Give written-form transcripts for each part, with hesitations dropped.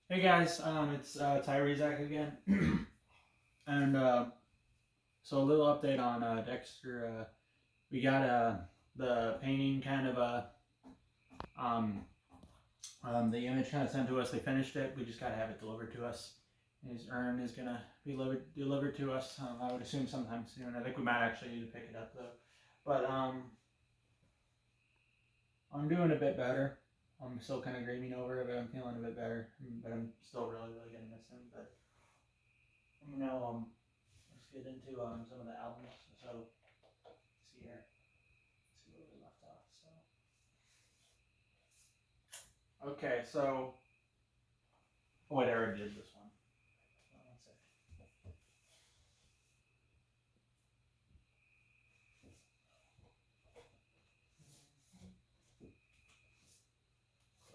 Hey guys, it's Tyrezak again, and so a little update on Dexter. We got the painting kind of um, the image kind of sent to us. They finished it. We just gotta have it delivered to us. His urn is gonna be delivered to us. I would assume sometime soon. I think we might actually need to pick it up though. But I'm doing a bit better. I'm still kind of grieving over it, but I'm feeling a bit better. But I'm still really gonna miss him. But you know, let's get into some of the albums. So, let's see here. Let's see where we left off. Okay, so oh wait, I already did this one. One second.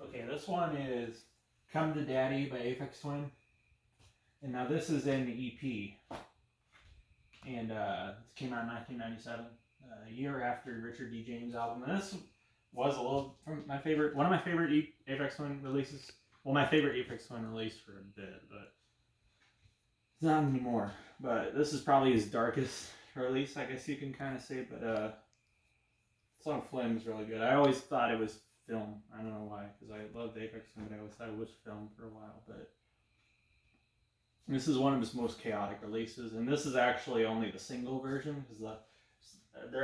Okay, this one is "Come to Daddy" by Aphex Twin, and now this is in the EP, and it came out in 1997, a year after Richard D. James' album. And this was a little from my favorite, one of my favorite Aphex Twin releases. Well, my favorite Aphex Twin release for a bit, but it's not anymore. But this is probably his darkest release, I guess you can kind of say. But the song "Flim" is really good. I always thought it was film. I don't know why, because I loved Aphex Twin, but I always thought it was film for a while. But this is one of his most chaotic releases, and this is actually only the single version because I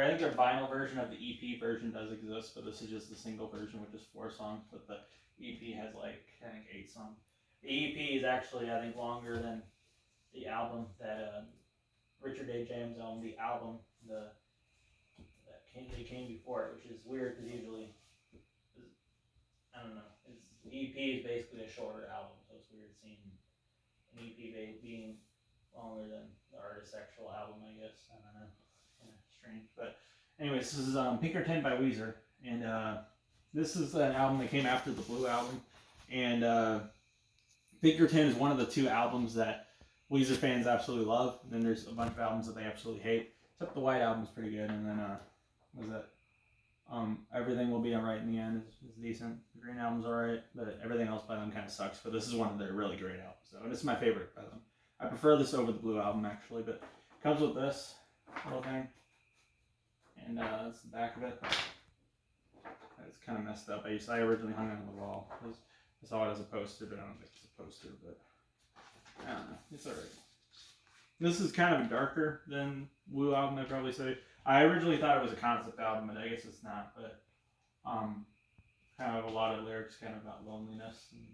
think their vinyl version of the EP version does exist, but this is just the single version with just 4 songs. But the EP has like I think 8 songs. The EP is actually I think longer than the album that Richard A. James owned. The album they came before it, which is weird because usually I don't know. It's the EP is basically a shorter album, so it's weird seeing an EP being longer than the artist's actual album. I guess I don't know. Kind of strange, but anyways, this is Pinkerton by Weezer, and this is an album that came after the Blue album, and Pinkerton is one of the 2 albums that Weezer fans absolutely love. And then there's a bunch of albums that they absolutely hate. Except the White Album is pretty good, and then what was that? Everything Will Be Alright in the End is decent. The Green Album's alright, but everything else by them kind of sucks. But this is one of their really great albums, though, and it's my favorite by them. I prefer this over the Blue Album actually, but it comes with this little thing, and that's the back of it. It's kind of messed up. I originally hung it on the wall. I saw it as a poster, but I don't think it's a poster. But I don't know. It's alright. This is kind of darker than Blue Album, I'd probably say. I originally thought it was a concept album, but I guess it's not. But kind of a lot of lyrics kind of about loneliness and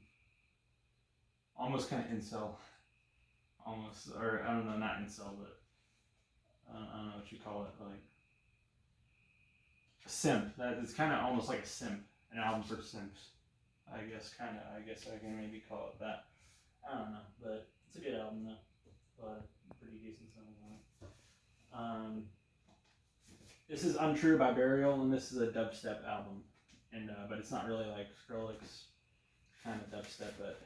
almost kind of incel, almost, or I don't know, not incel, but I don't know what you call it, like a simp. That is kind of almost like a simp, an album for simps. I guess I guess I can maybe call it that. I don't know, but it's a good album though. But pretty decent songs on it. This is Untrue by Burial, and this is a dubstep album, and but it's not really like Skrillex kind of dubstep, but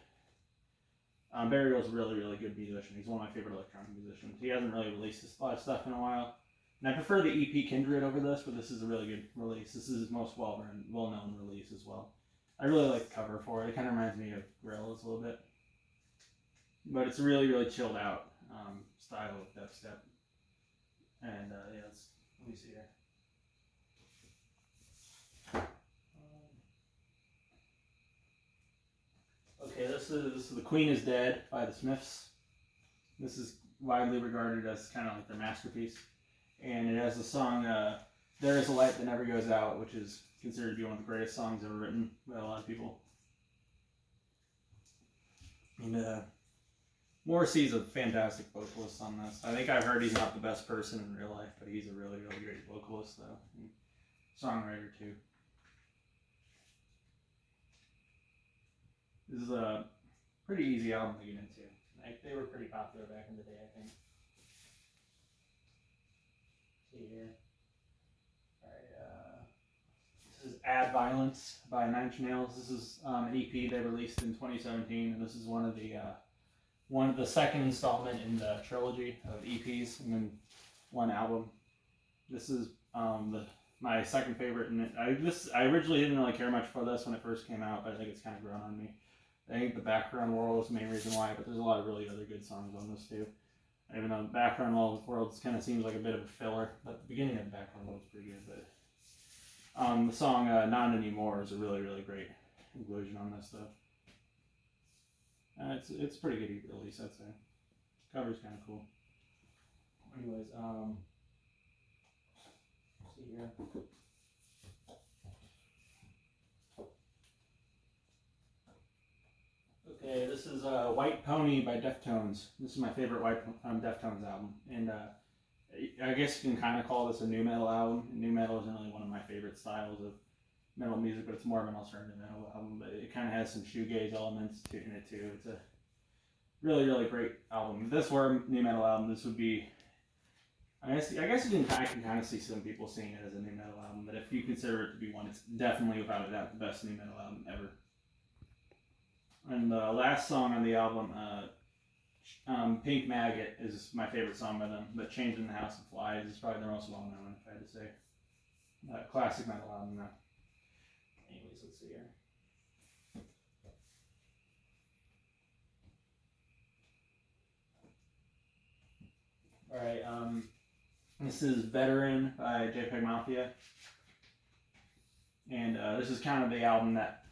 Burial's a really good musician. He's one of my favorite electronic musicians. He hasn't really released a lot of stuff in a while, and I prefer the EP Kindred over this, but this is a really good release. This is his most well-known release as well. I really like the cover for it. It kind of reminds me of Gorillaz a little bit, but it's a really chilled out style of dubstep. And yeah, let me see here. Okay, this is The Queen is Dead by the Smiths. This is widely regarded as kind of like their masterpiece, and it has the song "There Is a Light That Never Goes Out," which is considered to be one of the greatest songs ever written by a lot of people. And Morrissey's a fantastic vocalist on this. I think I've heard he's not the best person in real life, but he's a really great vocalist though, and songwriter too. This is a pretty easy album to get into. Like they were pretty popular back in the day, I think. See here. Alright, this is Add Violence by Nine Inch Nails. This is an EP they released in 2017, and this is one of the second installment in the trilogy of EPs, and then one album. This is my second favorite, and I originally didn't really care much for this when it first came out, but I think it's kind of grown on me. I think the Background World is the main reason why, but there's a lot of really other good songs on this too. Even though the Background World kind of seems like a bit of a filler, but the beginning of the Background World is pretty good. But the song "Not Anymore" is a really really great inclusion on this stuff. It's pretty good release, I'd say. Cover's kind of cool. Anyways, let's see here. Okay, this is White Pony by Deftones. This is my favorite Deftones album, and I guess you can kind of call this a new metal album. New metal isn't really one of my favorite styles of metal music, but it's more of an alternative metal album. But it kind of has some shoegaze elements in it too. It's a really really great album. If this were a new metal album, this would be. I guess you can kind of see some people seeing it as a new metal album, but if you consider it to be one, it's definitely without a doubt the best new metal album ever. And the last song on the album, Pink Maggot, is my favorite song by them. But Changing the House of Flies is probably their most well-known, if I had to say. Classic metal album, though. Anyways, let's see here. Alright, this is Veteran by JPEG Mafia. And this is kind of the album that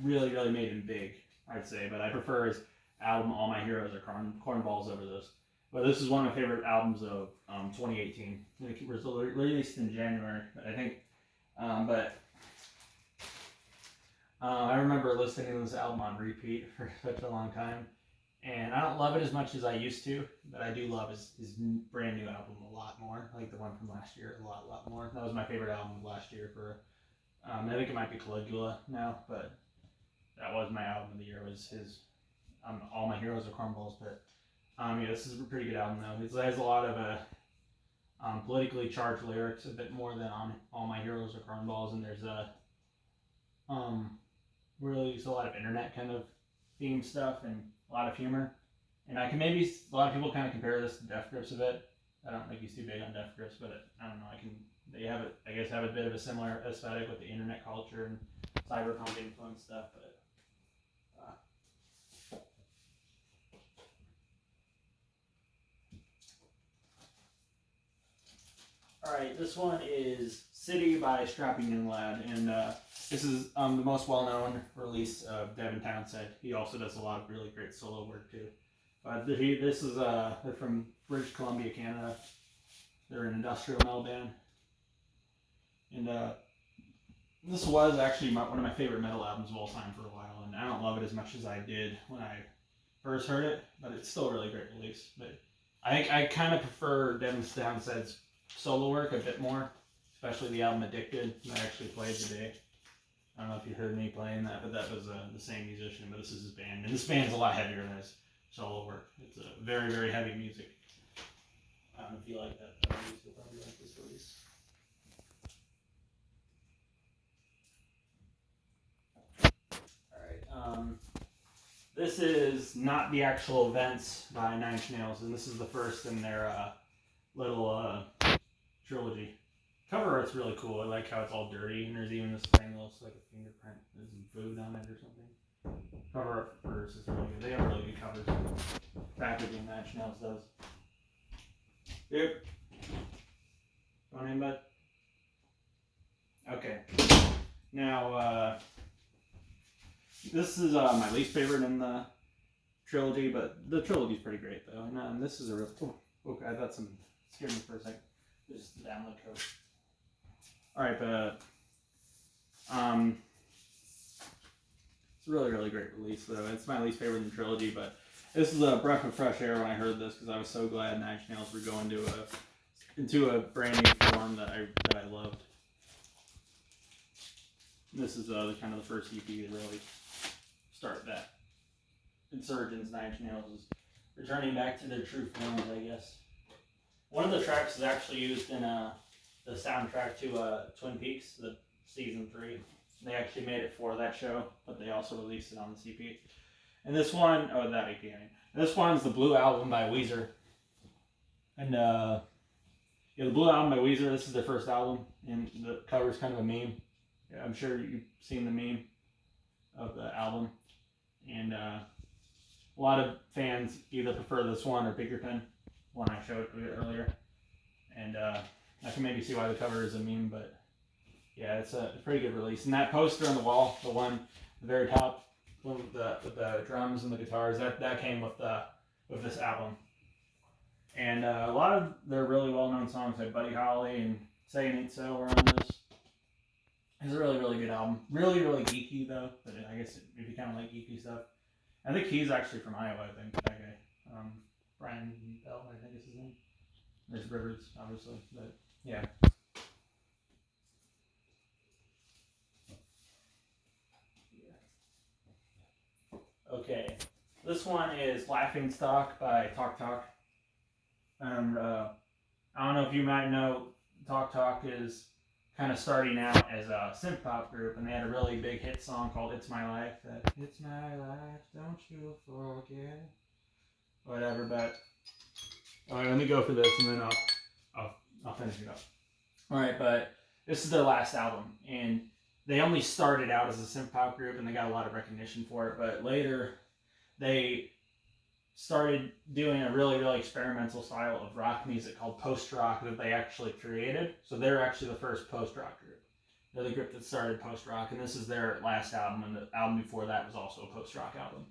really, really made him big, I'd say. But I prefer his album All My Heroes Are Cornballs over this. But this is one of my favorite albums of 2018. It was released in January, I think. I remember listening to this album on repeat for such a long time. And I don't love it as much as I used to, but I do love his brand new album a lot more. I like the one from last year a lot more. That was my favorite album of last year for, I think it might be Caligula now, but that was my album of the year, was his All My Heroes Are Cornballs. But yeah, this is a pretty good album though. It has a lot of politically charged lyrics, a bit more than on All My Heroes Are Cornballs, and there's really a lot of internet kind of theme stuff and a lot of humor. And a lot of people kind of compare this to Death Grips a bit. I don't think he's too big on Death Grips, but I don't know, they have a bit of a similar aesthetic with the internet culture and cyberpunk influence stuff, but Alright, this one is City by Strapping Young Lad, and this is the most well-known release of Devin Townsend. He also does a lot of really great solo work too. But this is they're from British Columbia, Canada. They're an industrial metal band, and this was actually one of my favorite metal albums of all time for a while. And I don't love it as much as I did when I first heard it, but it's still a really great release. But I kind of prefer Devin Townsend's solo work a bit more, especially the album Addicted that I actually played today. I don't know if you heard me playing that, but that was the same musician, but this is his band. And this band's a lot heavier than his solo work. It's a very, very heavy music. I don't know if you like that release, you'll probably like this release. Alright, this is Not the Actual Events by Nine Inch Nails, and this is the first in their little trilogy. Cover art's really cool. I like how it's all dirty, and there's even this thing that looks like a fingerprint. There's some food on it or something. Cover art for first is really good. They have really good covers. Packaging Nine Inch Nails does. Yep. Going in, bud? Okay. Now, this is my least favorite in the trilogy, but the trilogy's pretty great though. And this is a real. Oh, okay, I thought some scared me for a second. Just the download code. Alright, but it's a really, really great release though. It's my least favorite in the trilogy, but this is a breath of fresh air when I heard this because I was so glad Nine Inch Nails were going into a brand new form that I loved. This is kind of the first EP to really start that. Insurgents, Nine Inch Nails is returning back to their true forms, I guess. One of the tracks is actually used in the soundtrack to Twin Peaks, the season 3. They actually made it for that show, but they also released it on the CP. And this one, that EP, I mean. This one's the Blue Album by Weezer. And the Blue Album by Weezer, this is their first album, and the cover's kind of a meme. Yeah, I'm sure you've seen the meme of the album. and a lot of fans either prefer this one or Biggerton, one I showed a bit earlier, and I can maybe see why the cover is a meme, but yeah, it's a pretty good release. And that poster on the wall, the one, the very top, one with the drums and the guitars, that came with this album. And a lot of their really well-known songs, like Buddy Holly and Say It Ain't So, were on this. It's a really, really good album. Really, really geeky though. But I guess if you kind of like geeky stuff, I think he's actually from Iowa. I think that guy, Brian Bell, I think is his name. There's Rivers, obviously, but yeah. Okay, this one is Laughing Stock by Talk Talk. And I don't know if you might know, Talk Talk is kind of starting out as a synth pop group, and they had a really big hit song called "It's My Life." That "It's my life, don't you forget," whatever. But all right, let me go for this, and then I'll finish it up. All right, but this is their last album, and they only started out as a synth pop group, and they got a lot of recognition for it. But later, they started doing a really, really experimental style of rock music called post-rock that they actually created. So they're actually the first post-rock group. They're the group that started post-rock, and this is their last album, and the album before that was also a post-rock album.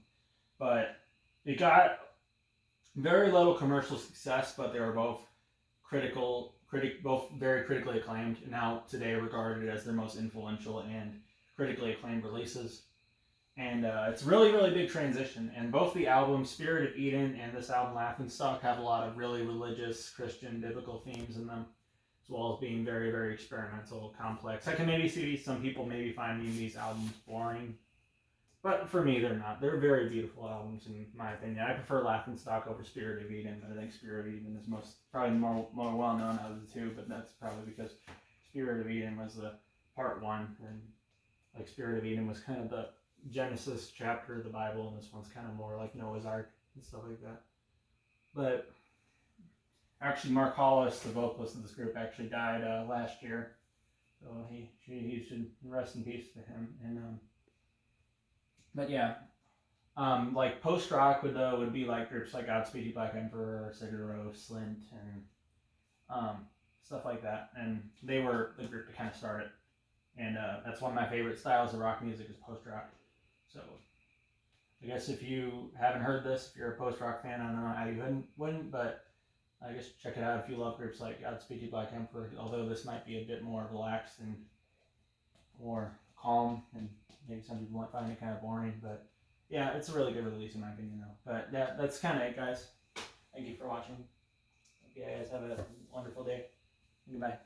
But it got very little commercial success, but they were both both very critically acclaimed, and now today regarded as their most influential and critically acclaimed releases. And it's a really, really big transition. And both the albums, Spirit of Eden and this album, Laughing Stock, have a lot of really religious, Christian, biblical themes in them, as well as being very, very experimental, complex. I can maybe see some people maybe finding these albums boring, but for me, they're not. They're very beautiful albums, in my opinion. I prefer Laughing Stock over Spirit of Eden, but I think Spirit of Eden is probably more well-known out of the two, but that's probably because Spirit of Eden was the part one, and like Spirit of Eden was kind of the Genesis chapter of the Bible, and this one's kind of more like Noah's Ark and stuff like that. But actually, Mark Hollis, the vocalist of this group, actually died last year, so he should rest in peace to him. And but yeah, like post rock would be like groups like Godspeed You Black Emperor, Sigur Rós, Slint, and stuff like that. And they were the group to kind of start it. And that's one of my favorite styles of rock music is post rock. So I guess if you haven't heard this, if you're a post rock fan, I don't know how you wouldn't, but I guess check it out if you love groups like Godspeed You Black Emperor. Although this might be a bit more relaxed and more calm, and maybe some people might find it kind of boring, but yeah, it's a really good release in my opinion, though. But yeah, that's kind of it, guys. Thank you for watching. Hope you guys have a wonderful day. Goodbye.